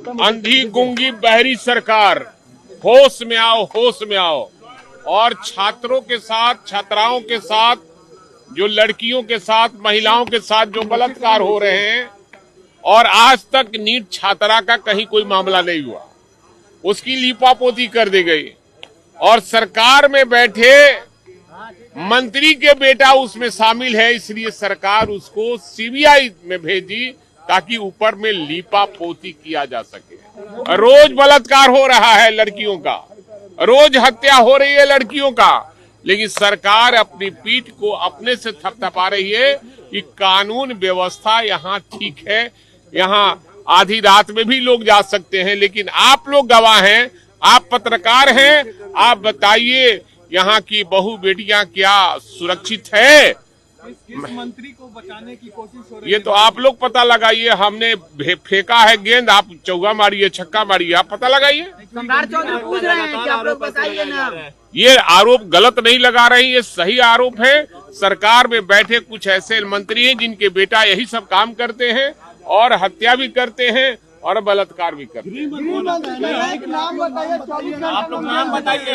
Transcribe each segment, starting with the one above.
अंधी गूंगी बहरी सरकार, होश में आओ, होश में आओ। और छात्रों के साथ, छात्राओं के साथ, जो लड़कियों के साथ, महिलाओं के साथ जो बलात्कार हो रहे हैं, और आज तक नीट छात्रा का कहीं कोई मामला नहीं हुआ, उसकी लीपापोती कर दी गई। और सरकार में बैठे मंत्री के बेटा उसमें शामिल है, इसलिए सरकार उसको सीबीआई में भेजी ताकि ऊपर में लीपापोती किया जा सके। रोज बलात्कार हो रहा है लड़कियों का, रोज हत्या हो रही है लड़कियों का, लेकिन सरकार अपनी पीठ को अपने से थपथपा रही है कि कानून व्यवस्था यहाँ ठीक है, यहाँ आधी रात में भी लोग जा सकते हैं। लेकिन आप लोग गवाह हैं, आप पत्रकार हैं, आप बताइए यहाँ की बहू बेटियां क्या सुरक्षित है? किस मंत्री को बचाने की कोशिश हो रही है? ये तो आप लोग पता लगाइए। हमने फेंका है गेंद, आप चौका मारिए, छक्का मारिए, आप पता लगाइए। सम्राट चौधरी पूछ रहे हैं कि आप लोग बताइए ना। ये आरोप गलत नहीं लगा रही, ये सही आरोप है। सरकार में बैठे कुछ ऐसे मंत्री हैं जिनके बेटा यही सब काम करते हैं और हत्या भी करते हैं और बलात्कार भी करते हैं। आप लोग नाम बताइए।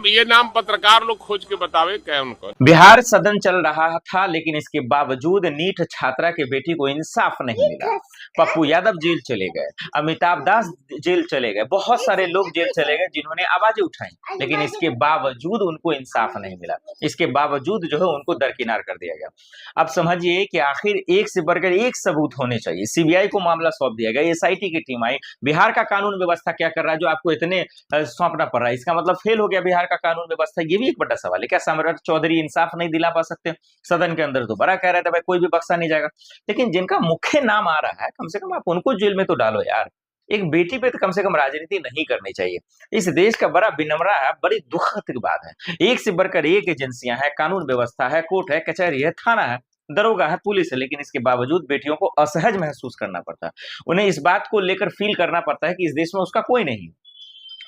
ये नाम पत्रकार लोग खोज के बतावे क्या उनको। बिहार सदन चल रहा था, लेकिन इसके बावजूद नीट छात्रा के बेटी को इंसाफ नहीं मिला। पप्पू यादव जेल चले गए, अमिताभ दास जेल चले गए, बहुत सारे लोग जेल चले गए जिन्होंने आवाजें उठाई, लेकिन इसके बावजूद उनको इंसाफ नहीं मिला। इसके बावजूद जो है उनको दरकिनार कर दिया गया। अब समझिए कि आखिर एक से बढ़कर एक सबूत होने चाहिए। सीबीआई को मामला सौंप दिया गया, एसआईटी की टीम आई। बिहार का कानून व्यवस्था क्या कर रहा है जो आपको इतने सौंपना पड़ रहा है? इसका मतलब फेल हो गया बिहार का कानून व्यवस्था। ये भी एक बड़ा सवाल है। क्या सम्राट चौधरी इंसाफ नहीं दिला पा सकते? सदन के अंदर तो बड़ा कह रहा था भाई कोई भी बख्शा नहीं जाएगा, लेकिन जिनका मुख्य नाम आ रहा है कम से कम आप उनको जेल में तो डालो यार। एक बेटी पे तो कम से कम राजनीति नहीं करनी चाहिए। इस देश का बड़ा विनम्र है, बड़ी दुखद की बात है। एक से बढ़कर एक एजेंसियां हैं, कानून व्यवस्था है, कोर्ट है, कचहरी है, थाना है, दरोगा है, पुलिस है, लेकिन इसके बावजूद बेटियों को असहज महसूस करना पड़ता है। उन्हें इस बात को लेकर फील करना पड़ता है कि इस देश में उसका कोई नहीं।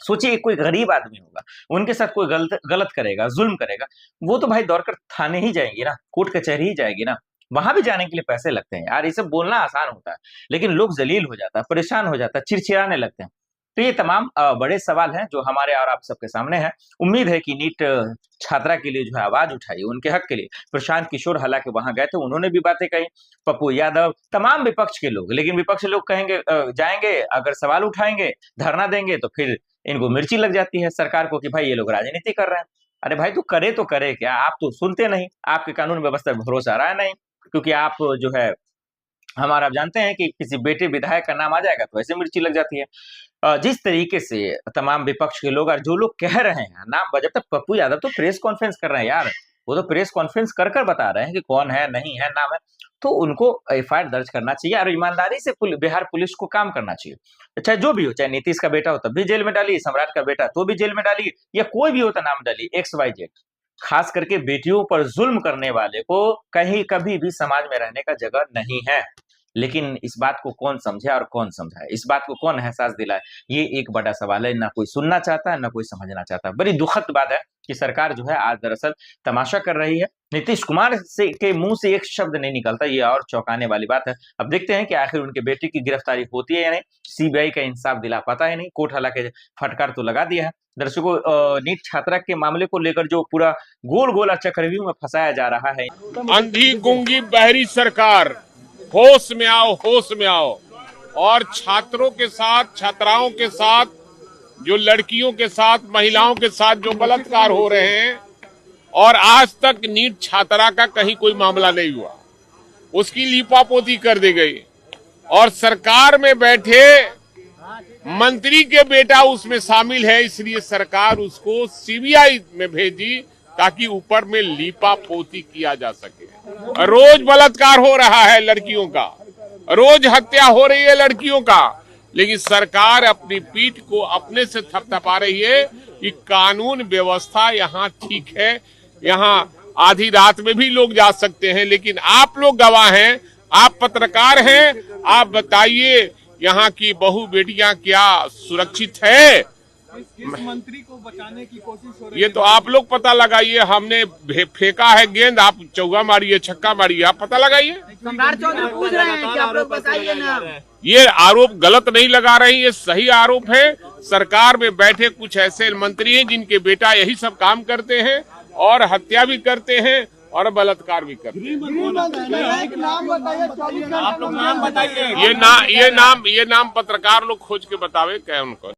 सोचिए कोई गरीब आदमी होगा, उनके साथ कोई गलत करेगा, जुल्म करेगा, वो तो भाई दौड़कर थाने ही जाएंगे ना, कोर्ट कचहरी ही जाएगी ना। वहां भी जाने के लिए पैसे लगते हैं यार। ये सब बोलना आसान होता है, लेकिन लोग जलील हो जाता है, परेशान हो जाता है, चिड़चिड़ाने लगते हैं। तो ये तमाम बड़े सवाल हैं जो हमारे और आप सबके सामने हैं। उम्मीद है कि नीट छात्रा के लिए जो है आवाज उठाई, उनके हक के लिए। प्रशांत किशोर हालांकि वहां गए थे, उन्होंने भी बातें कही, पप्पू यादव, तमाम विपक्ष के लोग। लेकिन विपक्ष लोग कहेंगे जाएंगे, अगर सवाल उठाएंगे, धरना देंगे, तो फिर इनको मिर्ची लग जाती है सरकार को कि भाई ये लोग राजनीति कर रहे हैं। अरे भाई तो करे क्या? आप तो सुनते नहीं, आपके कानून व्यवस्था पर भरोसा रहा नहीं, क्योंकि आप जो है हमारा आप जानते हैं कि किसी बेटे विधायक का नाम आ जाएगा तो ऐसे मिर्ची लग जाती है। जिस तरीके से तमाम विपक्ष के लोग और जो लोग कह रहे हैं नाम, जब तक पप्पू यादव तो प्रेस कॉन्फ्रेंस कर रहे हैं यार, वो तो प्रेस कॉन्फ्रेंस कर बता रहे हैं कि कौन है, नहीं है, नाम है, तो उनको एफआईआर दर्ज करना चाहिए और ईमानदारी से बिहार पुलिस को काम करना चाहिए। चाहे जो भी हो, चाहे नीतीश का बेटा हो तब भी जेल में डालिए, सम्राट का बेटा तो भी जेल में डालिए, या कोई भी होता नाम डालिए, XYZ। खास करके बेटियों पर जुल्म करने वाले को कहीं कभी भी समाज में रहने का जगह नहीं है। लेकिन इस बात को कौन समझे और कौन समझाए, इस बात को कौन एहसास दिलाए, ये एक बड़ा सवाल है। ना कोई सुनना चाहता है, ना कोई समझना चाहता है। बड़ी दुखद बात है कि सरकार जो है आज दरअसल तमाशा कर रही है। नीतीश कुमार के मुंह से एक शब्द नहीं निकलता, ये और चौंकाने वाली बात है। अब देखते हैं कि आखिर उनके बेटे की गिरफ्तारी होती है या नहीं। सीबीआई का इंसाफ दिला पाता है नहीं, कोर्ट हालांकि फटकार तो लगा दिया है। दर्शकों, नीट छात्रा के मामले को लेकर जो पूरा गोल चक्रव्यूह में फंसाया जा रहा है। अंधी गूंगी बहरी सरकार, होश में आओ, होश में आओ। और छात्रों के साथ, छात्राओं के साथ, जो लड़कियों के साथ, महिलाओं के साथ जो बलात्कार हो रहे हैं, और आज तक नीट छात्रा का कहीं कोई मामला नहीं हुआ, उसकी लीपापोती कर दी गई। और सरकार में बैठे मंत्री के बेटा उसमें शामिल है, इसलिए सरकार उसको सीबीआई में भेजी ताकि ऊपर में लीपापोती किया जा सके। रोज बलात्कार हो रहा है लड़कियों का, रोज हत्या हो रही है लड़कियों का, लेकिन सरकार अपनी पीठ को अपने से थपथपा रही है कि कानून व्यवस्था यहाँ ठीक है, यहाँ आधी रात में भी लोग जा सकते हैं। लेकिन आप लोग गवाह हैं, आप पत्रकार हैं, आप बताइए यहाँ की बहू बेटियां क्या सुरक्षित है? किस मंत्री को बचाने की कोशिश हो रही ये है? तो आप लोग पता लगाइए। हमने फेंका है गेंद, आप चौका मारिए, छक्का मारिए, आप पता लगाइए। सम्राट चौधरी पूछ रहे हैं कि आप लोग बताइए ना। ये आरोप गलत नहीं लगा रही, ये सही आरोप है। सरकार में बैठे कुछ ऐसे मंत्री हैं जिनके बेटा यही सब काम करते हैं और हत्या भी करते हैं और बलात्कार भी करते हैं। आप लोग नाम बताइए। ये नाम पत्रकार लोग खोज के बतावे क्या उनको।